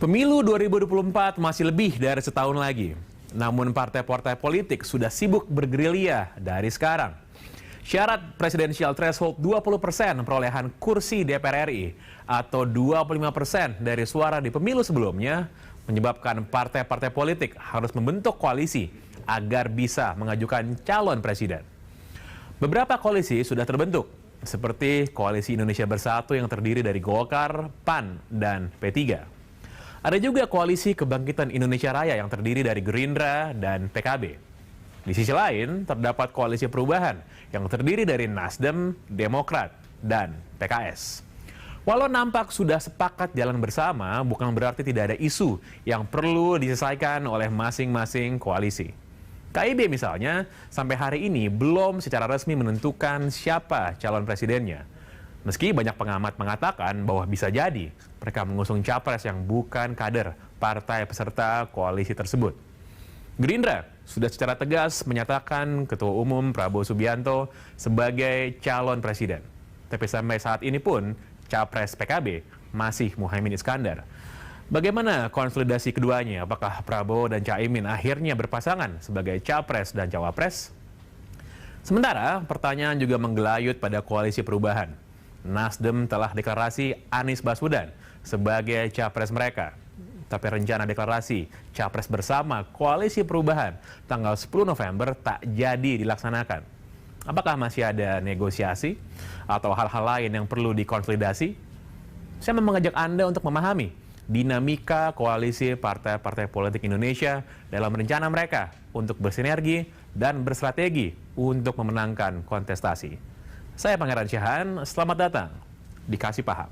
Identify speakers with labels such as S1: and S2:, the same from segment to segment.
S1: Pemilu 2024 masih lebih dari setahun lagi. Namun partai-partai politik sudah sibuk bergerilya dari sekarang. Syarat presidensial threshold 20% perolehan kursi DPR RI atau 25% dari suara di pemilu sebelumnya menyebabkan partai-partai politik harus membentuk koalisi agar bisa mengajukan calon presiden. Beberapa koalisi sudah terbentuk, seperti Koalisi Indonesia Bersatu yang terdiri dari Golkar, PAN, dan P3. Ada juga Koalisi Kebangkitan Indonesia Raya yang terdiri dari Gerindra dan PKB. Di sisi lain, terdapat Koalisi Perubahan yang terdiri dari Nasdem, Demokrat, dan PKS. Walau nampak sudah sepakat jalan bersama, bukan berarti tidak ada isu yang perlu diselesaikan oleh masing-masing koalisi. KIB misalnya, sampai hari ini belum secara resmi menentukan siapa calon presidennya. Meski banyak pengamat mengatakan bahwa bisa jadi mereka mengusung capres yang bukan kader partai peserta koalisi tersebut. Gerindra sudah secara tegas menyatakan Ketua Umum Prabowo Subianto sebagai calon presiden. Tapi sampai saat ini pun capres PKB masih Muhaimin Iskandar. Bagaimana konsolidasi keduanya? Apakah Prabowo dan Caimin akhirnya berpasangan sebagai capres dan cawapres? Sementara pertanyaan juga menggelayut pada koalisi perubahan. Nasdem telah deklarasi Anies Baswedan sebagai capres mereka. Tapi rencana deklarasi capres bersama Koalisi Perubahan tanggal 10 November tak jadi dilaksanakan. Apakah masih ada negosiasi atau hal-hal lain yang perlu dikonsolidasi? Saya mau mengajak Anda untuk memahami dinamika koalisi partai-partai politik Indonesia dalam rencana mereka untuk bersinergi dan berstrategi untuk memenangkan kontestasi. Saya Pangeran Syahan, selamat datang di Kasih Paham.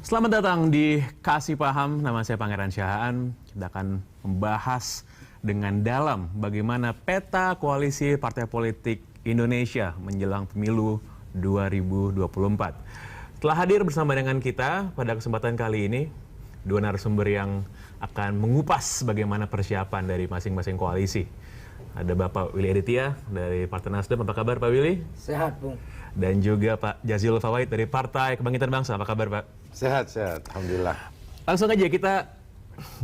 S1: Selamat datang di Kasih Paham, nama saya Pangeran Syahaan. Kita akan membahas dengan dalam bagaimana peta koalisi partai politik Indonesia menjelang pemilu 2024. Telah hadir bersama dengan kita pada kesempatan kali ini, dua narasumber yang akan mengupas bagaimana persiapan dari masing-masing koalisi. Ada Bapak Willy Aditya dari Partai Nasdem, apa kabar Pak Willy?
S2: Sehat, Bung.
S1: Dan juga Pak Jazilul Fawait dari Partai Kebangkitan Bangsa, apa kabar Pak?
S3: Sehat, Alhamdulillah.
S1: Langsung aja kita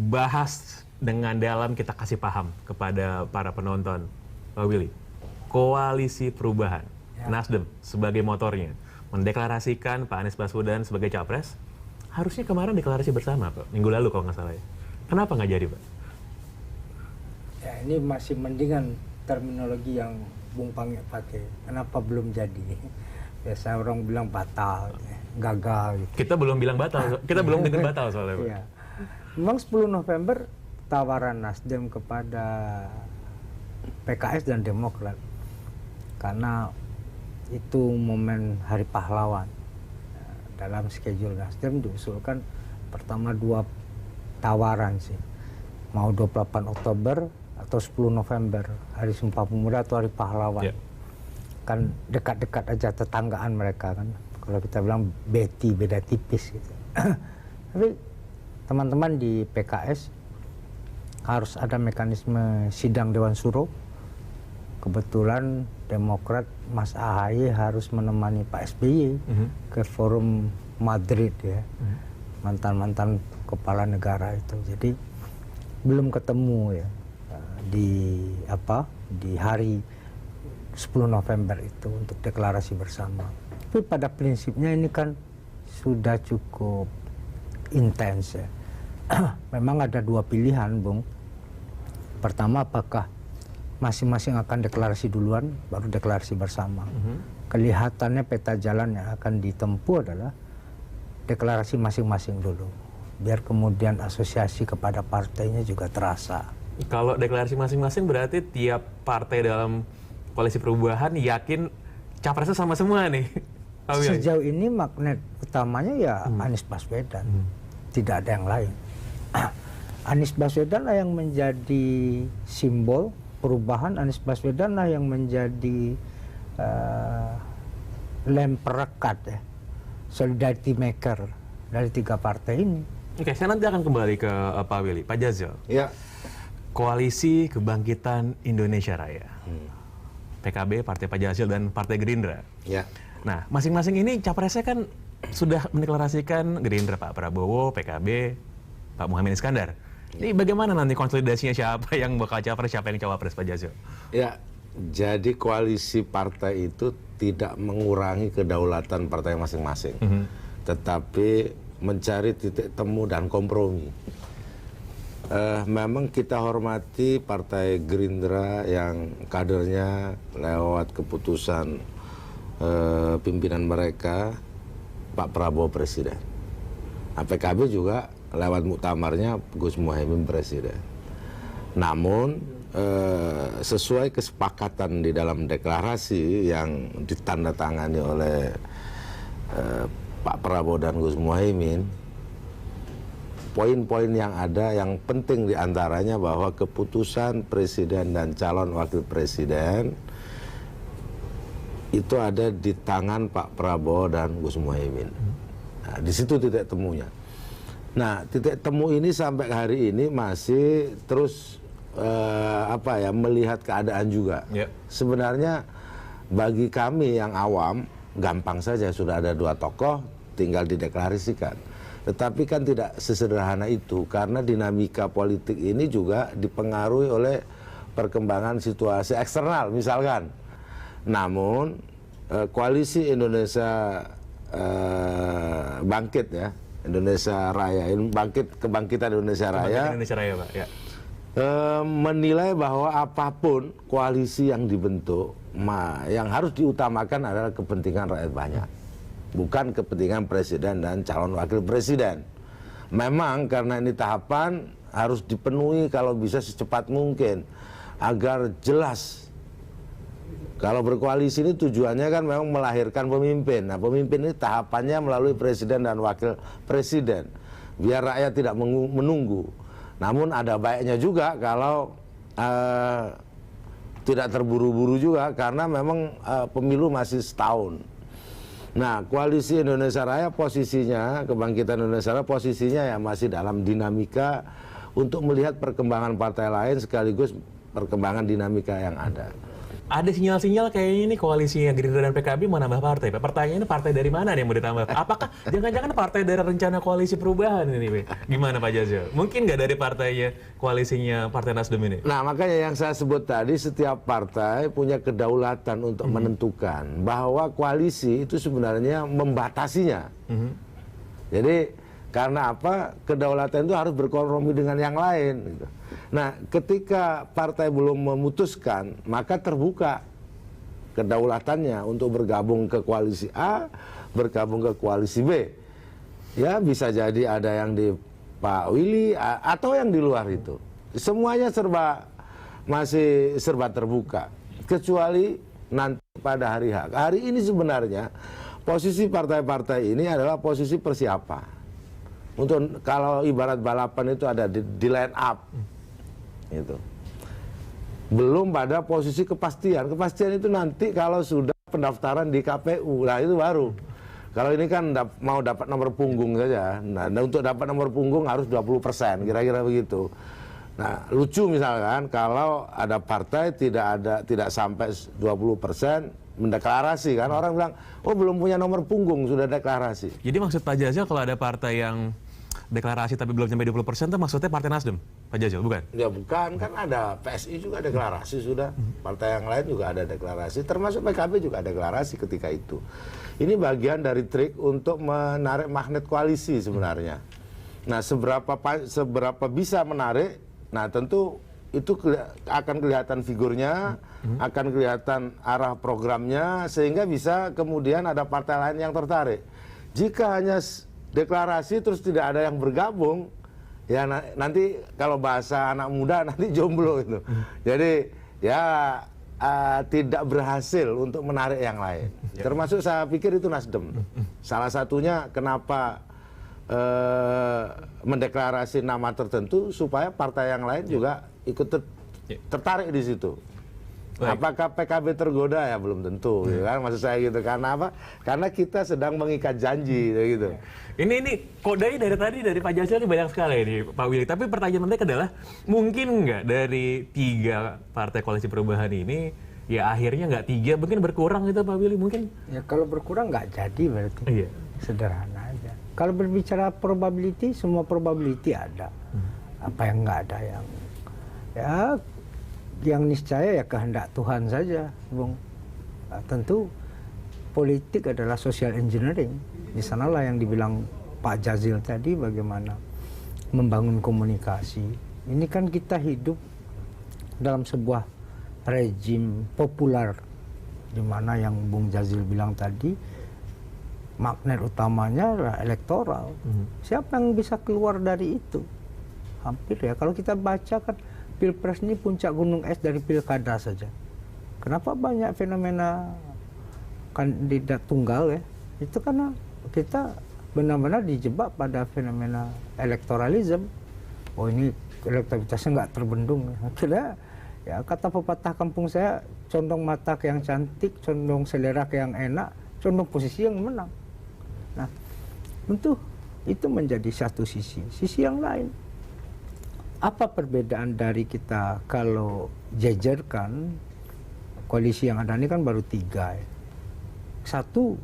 S1: bahas dengan dalam, kita kasih paham kepada para penonton. Pak Willy, Koalisi Perubahan, Nasdem sebagai motornya, mendeklarasikan Pak Anies Baswedan sebagai capres. Harusnya kemarin deklarasi bersama Pak, minggu lalu kalau nggak salah ya. Kenapa nggak jadi Pak?
S2: Ya, ini masih mendingan terminologi yang Bung Pange pakai. Kenapa belum jadi? Biasa orang bilang batal, gagal. Gitu.
S1: Kita belum bilang batal, kita belum dengar batal soalnya Pak.
S2: Iya. Memang 10 November tawaran Nasdem kepada PKS dan Demokrat. Karena itu momen Hari Pahlawan. Dalam schedule Nasdem diusulkan pertama 2 tawaran sih. Mau 28 Oktober atau 10 November, Hari Sumpah Pemuda atau Hari Pahlawan. Yeah. Kan dekat-dekat aja, tetanggaan mereka kan. Kalau kita bilang beda tipis gitu. Tapi teman-teman di PKS harus ada mekanisme sidang Dewan Suro. Kebetulan Demokrat Mas AHY harus menemani Pak SBY ke forum Madrid ya. Mantan-mantan kepala negara itu. Jadi belum ketemu ya di hari 10 November itu untuk deklarasi bersama. Tapi pada prinsipnya ini kan sudah cukup intens ya. Memang ada 2 pilihan, Bung. Pertama, apakah masing-masing akan deklarasi duluan, baru deklarasi bersama. Kelihatannya peta jalan yang akan ditempuh adalah deklarasi masing-masing dulu. Biar kemudian asosiasi kepada partainya juga terasa.
S1: Kalau deklarasi masing-masing berarti tiap partai dalam Koalisi Perubahan yakin capresnya sama semua nih.
S2: Sejauh ini magnet utamanya ya Anies Baswedan. Tidak ada yang lain. Anies Baswedan lah yang menjadi simbol perubahan, Anies Baswedan lah yang menjadi lem perekat ya, solidarity maker dari tiga partai ini.
S1: Oke, saya nanti akan kembali ke Pak Willy. Pak Jazil,
S3: Ya,
S1: Koalisi Kebangkitan Indonesia Raya, PKB, Partai Pak Jazil, dan Partai Gerindra.
S3: ya.
S1: Nah, masing-masing ini capresnya kan sudah mendeklarasikan Gerindra Pak Prabowo, PKB Pak Muhaimin Iskandar. Ini bagaimana nanti konsolidasinya, siapa yang bakal capres, siapa yang cawapres, Pak Jazil?
S3: Ya, jadi koalisi partai itu tidak mengurangi kedaulatan partai masing-masing, tetapi mencari titik temu dan kompromi. Memang kita hormati Partai Gerindra yang kadernya lewat keputusan pimpinan mereka Pak Prabowo Presiden. PKB juga lewat muktamarnya Gus Muhaimin Presiden. Namun sesuai kesepakatan di dalam deklarasi yang ditandatangani oleh Pak Prabowo dan Gus Muhaimin, poin-poin yang ada yang penting diantaranya bahwa keputusan presiden dan calon wakil presiden itu ada di tangan Pak Prabowo dan Gus Muhaimin. Nah, di situ titik temunya. Nah, titik temu ini sampai hari ini masih terus melihat keadaan juga. Sebenarnya bagi kami yang awam gampang saja, sudah ada dua tokoh tinggal dideklarasikan. Tetapi kan tidak sesederhana itu, karena dinamika politik ini juga dipengaruhi oleh perkembangan situasi eksternal misalkan. Namun koalisi Indonesia bangkit ya, Indonesia Raya, kebangkitan Indonesia Raya,
S1: Indonesia Raya, Pak. Ya.
S3: Menilai bahwa apapun koalisi yang dibentuk, yang harus diutamakan adalah kepentingan rakyat banyak, bukan kepentingan presiden dan calon wakil presiden. Memang karena ini tahapan harus dipenuhi kalau bisa secepat mungkin agar jelas. Kalau berkoalisi ini tujuannya kan memang melahirkan pemimpin. Nah, pemimpin ini tahapannya melalui presiden dan wakil presiden, biar rakyat tidak menunggu. Namun ada baiknya juga kalau tidak terburu-buru juga, karena memang pemilu masih setahun. Nah, koalisi Indonesia Raya posisinya, kebangkitan Indonesia Raya posisinya ya masih dalam dinamika untuk melihat perkembangan partai lain sekaligus perkembangan dinamika yang ada.
S1: Ada sinyal-sinyal kayaknya ini koalisinya Gerindra dan PKB mau nambah partai. Pak, pertanyaannya partai dari mana nih yang mau ditambah? Apakah jangan-jangan partai dari rencana koalisi perubahan ini, Pak? Gimana Pak Jazil? Mungkin nggak dari partainya, koalisinya Partai Nasdem ini?
S3: Nah, makanya yang saya sebut tadi, setiap partai punya kedaulatan untuk menentukan bahwa koalisi itu sebenarnya membatasinya. Jadi karena apa? Kedaulatan itu harus berkompromi dengan yang lain. Gitu. Nah, ketika partai belum memutuskan, maka terbuka kedaulatannya untuk bergabung ke koalisi A, bergabung ke koalisi B. Ya, bisa jadi ada yang di Pak Willy atau yang di luar itu. Semuanya masih serba terbuka. Kecuali nanti pada hari H. Hari ini sebenarnya posisi partai-partai ini adalah posisi persiapan. Untuk kalau ibarat balapan itu ada di line up. Itu belum pada posisi kepastian. Kepastian itu nanti kalau sudah pendaftaran di KPU, nah itu baru. Kalau ini kan mau dapat nomor punggung saja. Nah, untuk dapat nomor punggung harus 20%, kira-kira begitu. Nah, lucu misalkan kalau ada partai tidak sampai 20% mendeklarasi, kan orang bilang, oh belum punya nomor punggung sudah deklarasi.
S1: Jadi maksud Pak Jazil kalau ada partai yang deklarasi tapi belum sampai 20% itu maksudnya Partai Nasdem, Pak Jazil, bukan?
S3: Ya bukan, kan ada PSI juga deklarasi sudah, partai yang lain juga ada deklarasi, termasuk PKB juga deklarasi ketika itu. Ini bagian dari trik untuk menarik magnet koalisi sebenarnya. Nah, seberapa bisa menarik, nah tentu itu akan kelihatan figurnya, akan kelihatan arah programnya, sehingga bisa kemudian ada partai lain yang tertarik. Jika hanya deklarasi terus tidak ada yang bergabung, ya nanti kalau bahasa anak muda nanti jomblo itu. Jadi ya tidak berhasil untuk menarik yang lain. Termasuk saya pikir itu Nasdem. Salah satunya kenapa mendeklarasi nama tertentu supaya partai yang lain juga ikut tertarik di situ.
S1: Baik.
S3: Apakah PKB tergoda ya belum tentu, gitu kan? Maksud saya gitu. Karena apa? Karena kita sedang mengikat janji, gitu.
S1: Ini kodenya dari tadi dari Pak Jazil ini banyak sekali nih Pak Willy. Tapi pertanyaan penting adalah mungkin nggak dari 3 partai koalisi perubahan ini ya akhirnya nggak 3 mungkin berkurang gitu Pak Willy mungkin?
S2: Ya kalau berkurang nggak jadi berarti.
S1: Iya.
S2: Sederhana aja. Kalau berbicara probability, semua probability ada. Apa yang nggak ada yang niscaya ya kehendak Tuhan saja, Bung. Nah, tentu politik adalah social engineering. Di sanalah yang dibilang Pak Jazil tadi, bagaimana membangun komunikasi. Ini kan kita hidup dalam sebuah rejim populer, di mana yang Bung Jazil bilang tadi, magnet utamanya adalah elektoral. Siapa yang bisa keluar dari itu? Hampir ya. Kalau kita baca kan Pilpres ini puncak gunung es dari pilkada saja. Kenapa banyak fenomena kandidat tunggal ya? Itu karena kita benar-benar dijebak pada fenomena elektoralisme. Oh ini elektabilitasnya nggak terbendung. Akhirnya ya kata pepatah kampung saya, condong mata ke yang cantik, condong selera ke yang enak, condong posisi yang menang. Nah, tentu itu menjadi satu sisi. Sisi yang lain, apa perbedaan dari kita kalau jejerkan koalisi yang ada ini kan baru 3 ya. Satu,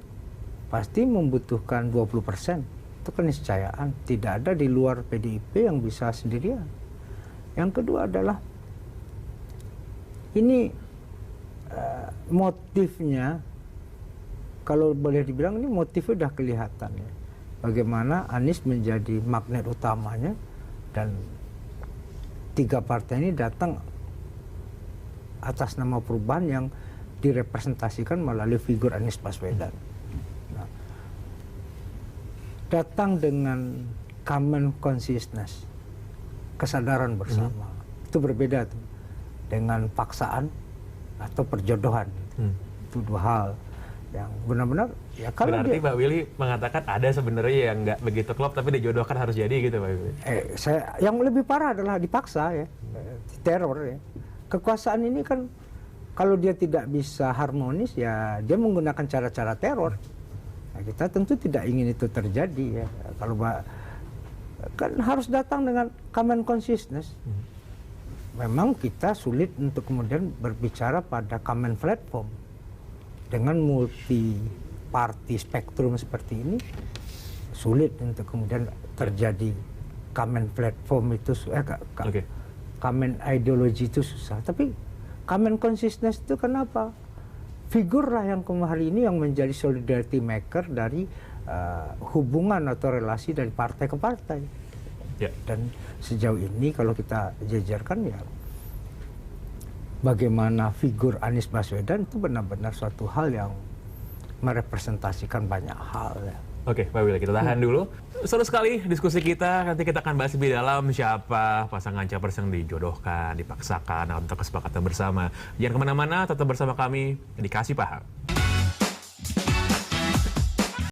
S2: pasti membutuhkan 20%. Itu keniscayaan. Tidak ada di luar PDIP yang bisa sendirian. Yang kedua adalah ini motifnya, kalau boleh dibilang ini motifnya sudah kelihatan ya. Bagaimana Anies menjadi magnet utamanya dan 3 partai ini datang atas nama perubahan yang direpresentasikan melalui figur Anies Baswedan. Nah, datang dengan common consciousness, kesadaran bersama. Itu berbeda tuh dengan paksaan atau perjodohan. Itu 2 hal yang benar-benar ya. Kalau
S1: berarti
S2: dia,
S1: Pak Willy mengatakan ada sebenarnya yang nggak begitu klop tapi dijodohkan harus jadi gitu Pak Willy.
S2: yang lebih parah adalah dipaksa ya, teror ya. Kekuasaan ini kan kalau dia tidak bisa harmonis ya dia menggunakan cara-cara teror. Nah, kita tentu tidak ingin itu terjadi ya. Kalau kan harus datang dengan common consciousness. Memang kita sulit untuk kemudian berbicara pada common platform. Dengan multi party spektrum seperti ini sulit untuk kemudian terjadi common platform itu common ideology itu susah. Tapi common consciousness itu kenapa? Figur lah yang hari ini yang menjadi solidarity maker dari hubungan atau relasi dari partai ke partai.
S1: Ya.
S2: Dan sejauh ini kalau kita jejerkan ya, bagaimana figur Anies Baswedan itu benar-benar suatu hal yang merepresentasikan banyak hal ya.
S1: Oke, Pak Willy, kita tahan dulu. Seru sekali diskusi kita. Nanti kita akan bahas lebih dalam siapa pasangan capres yang dijodohkan, dipaksakan, atau kesepakatan bersama. Jangan kemana-mana, tetap bersama kami di Kasih Paham.